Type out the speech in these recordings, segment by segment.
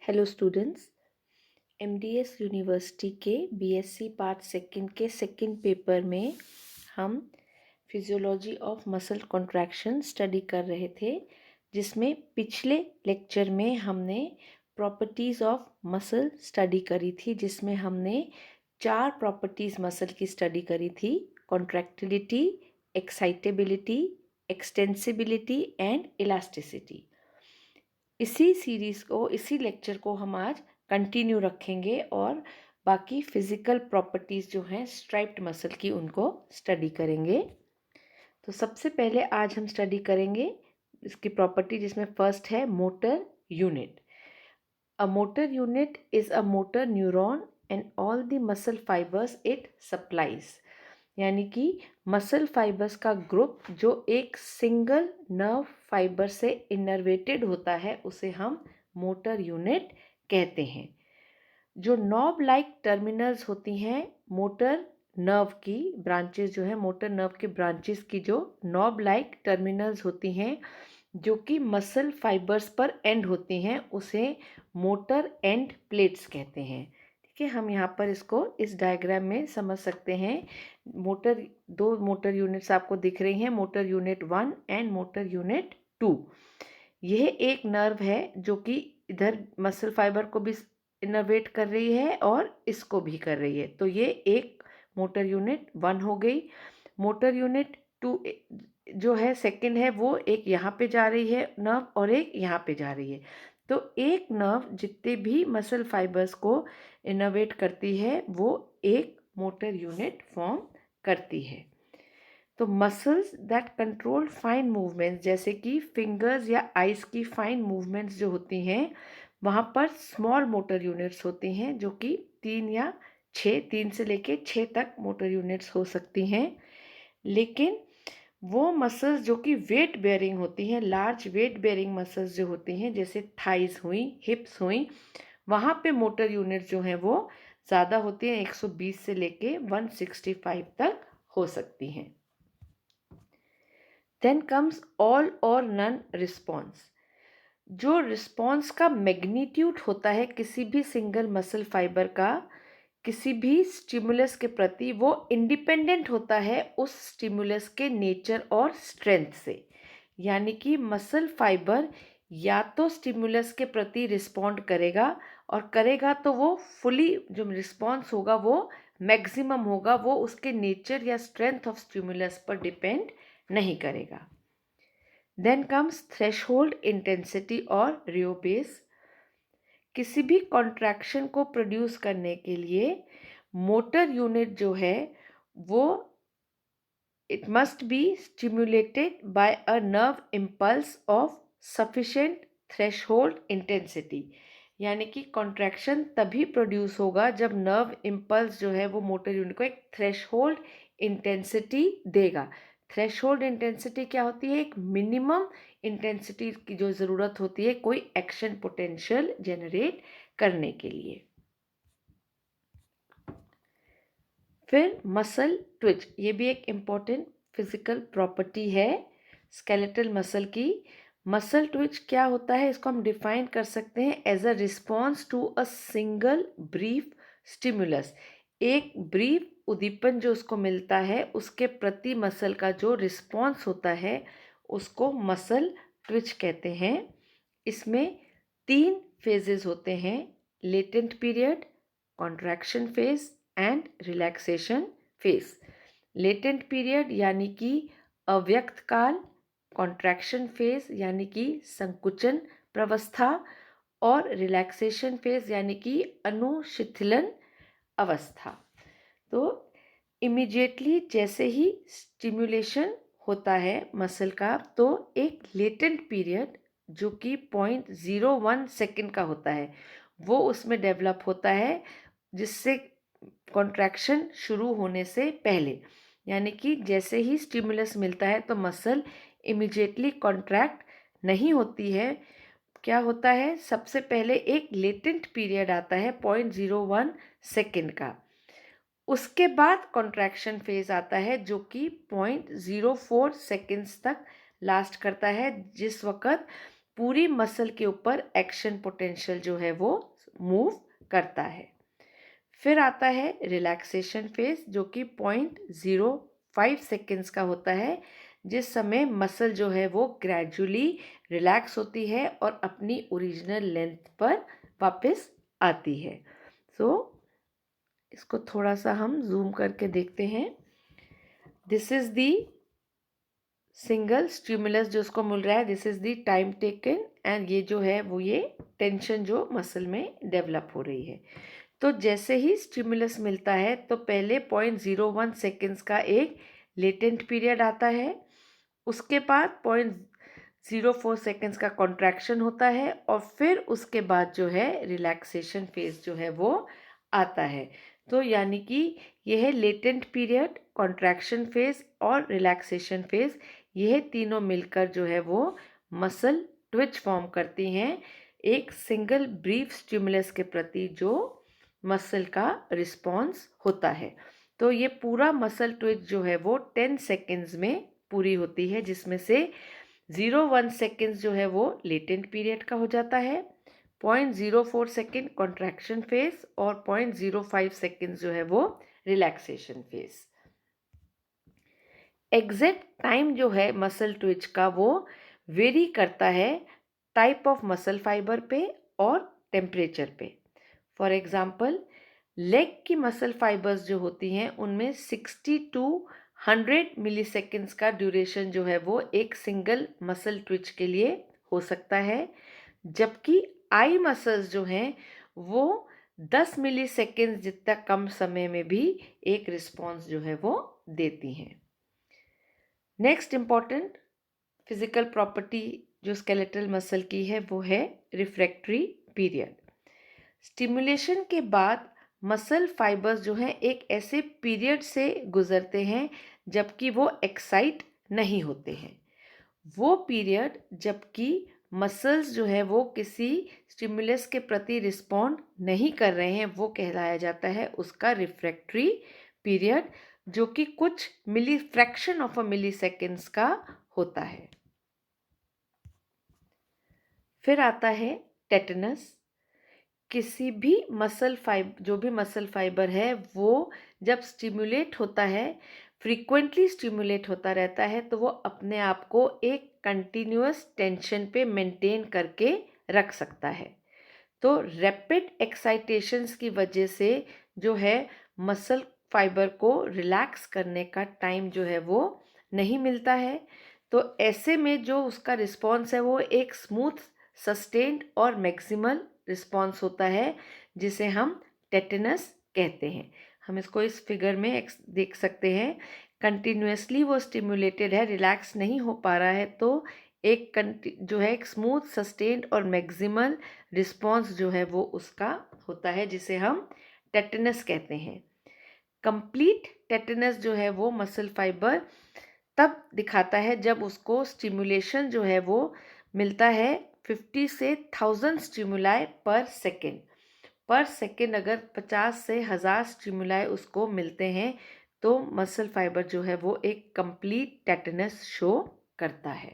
Hello students. MDS university के BSc part second के second paper में हम physiology of muscle contraction study कर रहे थे, जिसमें पिछले लेक्चर में हमने प्रॉपर्टीज़ ऑफ मसल स्टडी करी थी, जिसमें हमने 4 प्रॉपर्टीज़ मसल की स्टडी करी थी: contractility, excitability, extensibility and elasticity. इसी लेक्चर को हम आज कंटिन्यू रखेंगे और बाकी फिजिकल प्रॉपर्टीज़ जो हैं स्ट्राइप्ड मसल की, उनको स्टडी करेंगे। तो सबसे पहले आज हम स्टडी करेंगे इसकी प्रॉपर्टी, जिसमें फर्स्ट है motor unit. A motor unit is a motor neuron and all the muscle fibres it supplies. यानी कि मसल फाइबर्स का ग्रुप जो एक सिंगल नर्व फाइबर से इनर्वेटेड होता है, उसे हम मोटर यूनिट कहते हैं। जो नॉब लाइक टर्मिनल्स होती हैं मोटर नर्व की ब्रांचेस, जो है मोटर नर्व के ब्रांचेस की जो नॉब लाइक टर्मिनल्स होती हैं, जो कि मसल फाइबर्स पर एंड होती हैं, उसे मोटर एंड प्लेट्स कहते हैं। ठीक है, हम यहाँ पर इसको इस डायग्राम में समझ सकते हैं। दो मोटर यूनिट्स आपको दिख रही हैं, motor unit 1 and motor unit 2। यह एक नर्व है जो कि इधर मसल फाइबर को भी इनर्वेट कर रही है और इसको भी कर रही है, तो ये एक मोटर यूनिट 1 हो गई। मोटर यूनिट 2 जो है सेकंड है, वो एक यहाँ पे जा रही है नर्व और एक यहाँ पे जा रही है। तो एक नर्व जितने भी मसल फाइबर्स को इनर्वेट करती है, वो एक मोटर यूनिट फॉर्म करती है। तो muscles that control fine movements, जैसे कि फिंगर्स या आइज की फाइन मूवमेंट्स जो होती हैं, वहाँ पर स्मॉल मोटर यूनिट्स होती हैं, जो कि 3 से लेके 6 तक मोटर यूनिट्स हो सकती हैं। लेकिन वो मसल्स जो कि वेट बेयरिंग होती हैं, लार्ज वेट बेयरिंग मसल्स जो होती हैं, जैसे थाइज हुई, हिप्स हुई, वहाँ पे मोटर यूनिट्स जो हैं वो ज़्यादा होती हैं, 120 से लेके 165 तक हो सकती हैं। देन कम्स ऑल और नन रिस्पॉन्स। जो रिस्पॉन्स का मैग्नीट्यूड होता है किसी भी सिंगल मसल फाइबर का किसी भी स्टिमुलस के प्रति, वो इंडिपेंडेंट होता है उस स्टिमुलस के नेचर और स्ट्रेंथ से। यानी कि मसल फाइबर या तो स्टिमुलस के प्रति रिस्पॉन्ड करेगा, और करेगा तो वो फुली, जो रिस्पॉन्स होगा वो मैक्सिमम होगा, वो उसके नेचर या स्ट्रेंथ ऑफ स्टिमुलस पर डिपेंड नहीं करेगा। देन कम्स थ्रेशहोल्ड इंटेंसिटी और रियोबेस। किसी भी कॉन्ट्रैक्शन को प्रोड्यूस करने के लिए मोटर यूनिट जो है वो it must be stimulated by a nerve impulse of sufficient threshold intensity. यानी कि कॉन्ट्रैक्शन तभी प्रोड्यूस होगा जब नर्व इम्पल्स जो है वो मोटर यूनिट को एक थ्रेशहोल्ड इंटेंसिटी देगा। थ्रेशहोल्ड इंटेंसिटी क्या होती है? एक मिनिमम इंटेंसिटी की जो ज़रूरत होती है कोई एक्शन पोटेंशियल जेनरेट करने के लिए। फिर मसल ट्विच, ये भी एक इम्पॉर्टेंट फिजिकल प्रॉपर्टी है स्केलेटल मसल की। मसल ट्विच क्या होता है, इसको हम डिफाइन कर सकते हैं as a response to a single brief stimulus. एक ब्रीफ उद्दीपन जो उसको मिलता है, उसके प्रति मसल का जो रिस्पॉन्स होता है, उसको मसल ट्विच कहते हैं। इसमें 3 फेजेस होते हैं: latent period, contraction phase and relaxation phase. Latent period यानी कि अव्यक्त काल, कॉन्ट्रैक्शन फेज यानी कि संकुचन प्रवस्था, और रिलैक्सेशन फेज यानी कि अनुशिथिलन अवस्था। तो इमीडिएटली जैसे ही स्टिमुलेशन होता है मसल का, तो एक लेटेंट पीरियड जो कि 0.01 सेकेंड का होता है, वो उसमें डेवलप होता है, जिससे कॉन्ट्रैक्शन शुरू होने से पहले, यानी कि जैसे ही स्टिमुलस मिलता है तो मसल इमीडिएटली कॉन्ट्रैक्ट नहीं होती है। क्या होता है, सबसे पहले एक लेटेंट पीरियड आता है 0.01 सेकेंड का। उसके बाद कॉन्ट्रैक्शन फेज आता है जो कि 0.04 सेकेंड्स तक लास्ट करता है, जिस वक्त पूरी मसल के ऊपर एक्शन पोटेंशियल जो है वो मूव करता है। फिर आता है रिलैक्सेशन फेज, जो कि 0.05 सेकेंड्स का होता है, जिस समय मसल जो है वो ग्रेजुअली रिलैक्स होती है और अपनी ओरिजिनल लेंथ पर वापस आती है। इसको थोड़ा सा हम जूम करके देखते हैं। This is the single stimulus जो उसको मिल रहा है, this is the time taken, and ये जो है वो ये टेंशन जो मसल में डेवलप हो रही है। तो जैसे ही स्टिमुलस मिलता है तो पहले 0.01 सेकेंड्स का एक लेटेंट पीरियड आता है, उसके बाद 0.04 सेकेंड्स का कॉन्ट्रैक्शन होता है, और फिर उसके बाद जो है रिलैक्सेशन फेज जो है वो आता है। तो यानी कि यह लेटेंट पीरियड, कॉन्ट्रैक्शन फेज और रिलैक्सेशन फेज, यह तीनों मिलकर जो है वो मसल ट्विच फॉर्म करती हैं एक सिंगल ब्रीफ स्टिमुलस के प्रति जो मसल का रिस्पॉन्स होता है। तो ये पूरा मसल ट्विच जो है वो 10 सेकेंड्स में पूरी होती है, जिसमें से 0.1 सेकेंड्स जो है वो लेटेंट पीरियड का हो जाता है, 0.04 सेकेंड कॉन्ट्रैक्शन फेज और 0.05 सेकेंड्स जो है वो रिलैक्सेशन फेज। एग्जैक्ट टाइम जो है मसल ट्विच का वो वेरी करता है टाइप ऑफ मसल फाइबर पे और टेम्परेचर पे। फॉर एग्जाम्पल, लेग की मसल फाइबर्स जो होती हैं उनमें 60 to 100 मिली सेकेंड्स का ड्यूरेशन जो है वो एक सिंगल मसल ट्विच के लिए हो सकता है, जबकि आई मसल्स जो हैं वो 10 मिली सेकेंड्स जितना कम समय में भी एक रिस्पॉन्स जो है वो देती हैं। नेक्स्ट इम्पॉर्टेंट फिजिकल प्रॉपर्टी जो स्केलेटल मसल की है वो है रिफ्रैक्टरी पीरियड। स्टिमुलेशन के बाद मसल फाइबर्स जो हैं एक ऐसे पीरियड से गुजरते हैं जबकि वो एक्साइट नहीं होते हैं। वो पीरियड जबकि मसल्स जो है वो किसी स्टिमुलस के प्रति रिस्पॉन्ड नहीं कर रहे हैं, वो कहलाया जाता है उसका रिफ्रैक्टरी पीरियड, जो कि कुछ milli fraction of a milli seconds का होता है। फिर आता है टेटनस। किसी भी जो भी मसल फाइबर है वो जब स्टिमुलेट होता है, फ्रीक्वेंटली स्टिमुलेट होता रहता है, तो वो अपने आप को एक कंटिन्यूअस टेंशन पे मेंटेन करके रख सकता है। तो रैपिड एक्साइटेशंस की वजह से जो है मसल फाइबर को रिलैक्स करने का टाइम जो है वो नहीं मिलता है। तो ऐसे में जो उसका रिस्पॉन्स है वो एक स्मूथ, सस्टेन्ड और मैक्सिमल रिस्पॉन्स होता है, जिसे हम टेटनस कहते हैं। हम इसको इस फिगर में देख सकते हैं। कंटिन्यूसली वो स्टिमुलेटेड है, रिलैक्स नहीं हो पा रहा है, तो जो है एक स्मूथ, सस्टेन्ड और मैक्सिमल रिस्पॉन्स जो है वो उसका होता है, जिसे हम टेटनस कहते हैं। कंप्लीट टेटनस जो है वो मसल फाइबर तब दिखाता है जब उसको स्टिमुलेशन जो है वो मिलता है 50 से 1000 स्टिमुलाई पर सेकेंड। अगर 50 से 1000 स्टिमुलाई उसको मिलते हैं तो मसल फाइबर जो है वो एक कंप्लीट टेटनस शो करता है।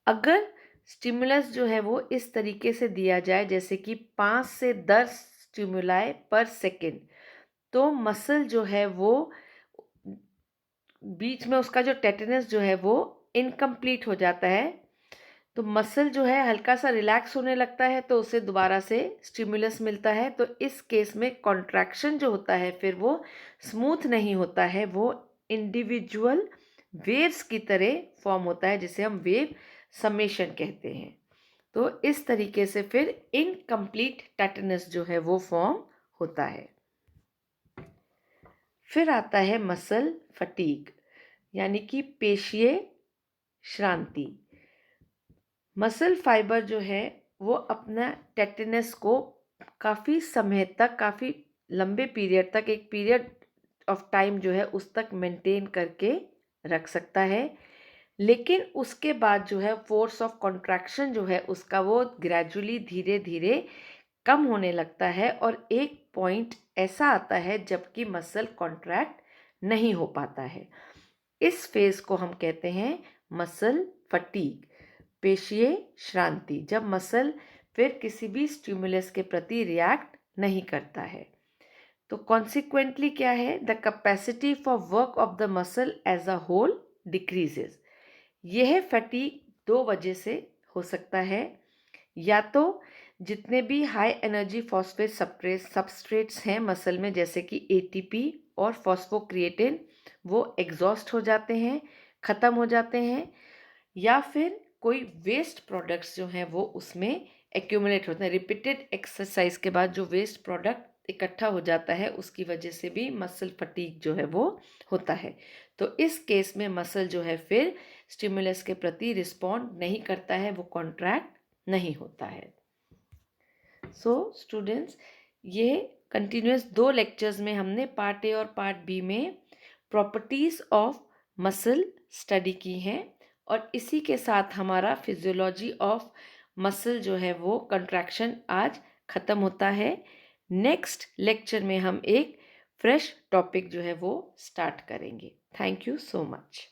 अगर स्टिमुलस जो है वो इस तरीके से दिया जाए जैसे कि 5 से 10 स्टिमुलाई पर सेकेंड, तो मसल जो है वो बीच में उसका जो टेटनस जो है वो इनकम्प्लीट हो जाता है। तो मसल जो है हल्का सा रिलैक्स होने लगता है, तो उसे दोबारा से स्टिमुलस मिलता है। तो इस केस में कॉन्ट्रैक्शन जो होता है फिर वो स्मूथ नहीं होता है, वो इंडिविजुअल वेव्स की तरह फॉर्म होता है, जिसे हम वेव समेशन कहते हैं। तो इस तरीके से फिर इनकम्प्लीट टेटनस जो है वो फॉर्म होता है। फिर आता है मसल फटीग, यानी कि पेशीय श्रांति। मसल फाइबर जो है वो अपना टेटनस को काफ़ी समय तक, काफ़ी लंबे पीरियड तक, एक पीरियड ऑफ टाइम जो है उस तक मेंटेन करके रख सकता है। लेकिन उसके बाद जो है फोर्स ऑफ कॉन्ट्रैक्शन जो है उसका वो ग्रेजुअली धीरे धीरे कम होने लगता है, और एक पॉइंट ऐसा आता है जबकि मसल कॉन्ट्रैक्ट नहीं हो पाता है। इस फेज को हम कहते हैं मसल फटीग, पेशीय श्रांति, जब मसल फिर किसी भी स्टिमुलस के प्रति रिएक्ट नहीं करता है। तो कॉन्सिक्वेंटली क्या है, the capacity for work of the muscle as a whole decreases. यह फटीग दो वजह से हो सकता है, या तो जितने भी हाई एनर्जी फॉस्फेट सबस्ट्रेट्स हैं मसल में, जैसे कि एटीपी और फॉस्फोक्रिएटिन, वो एग्जॉस्ट हो जाते हैं, ख़त्म हो जाते हैं, या फिर कोई वेस्ट प्रोडक्ट्स जो हैं वो उसमें एक्यूमुलेट होते हैं। रिपीटेड एक्सरसाइज के बाद जो वेस्ट प्रोडक्ट इकट्ठा हो जाता है उसकी वजह से भी मसल फटीग जो है वो होता है। तो इस केस में मसल जो है फिर स्टिमुलस के प्रति रिस्पॉन्ड नहीं करता है, वो कॉन्ट्रैक्ट नहीं होता है। सो स्टूडेंट्स, ये कंटिन्यूस 2 लेक्चर्स में हमने पार्ट ए और पार्ट बी में प्रॉपर्टीज़ ऑफ मसल स्टडी की हैं, और इसी के साथ हमारा फिजियोलॉजी ऑफ मसल जो है वो कंट्रैक्शन आज ख़त्म होता है। नेक्स्ट लेक्चर में हम एक फ्रेश टॉपिक जो है वो स्टार्ट करेंगे। Thank you so much.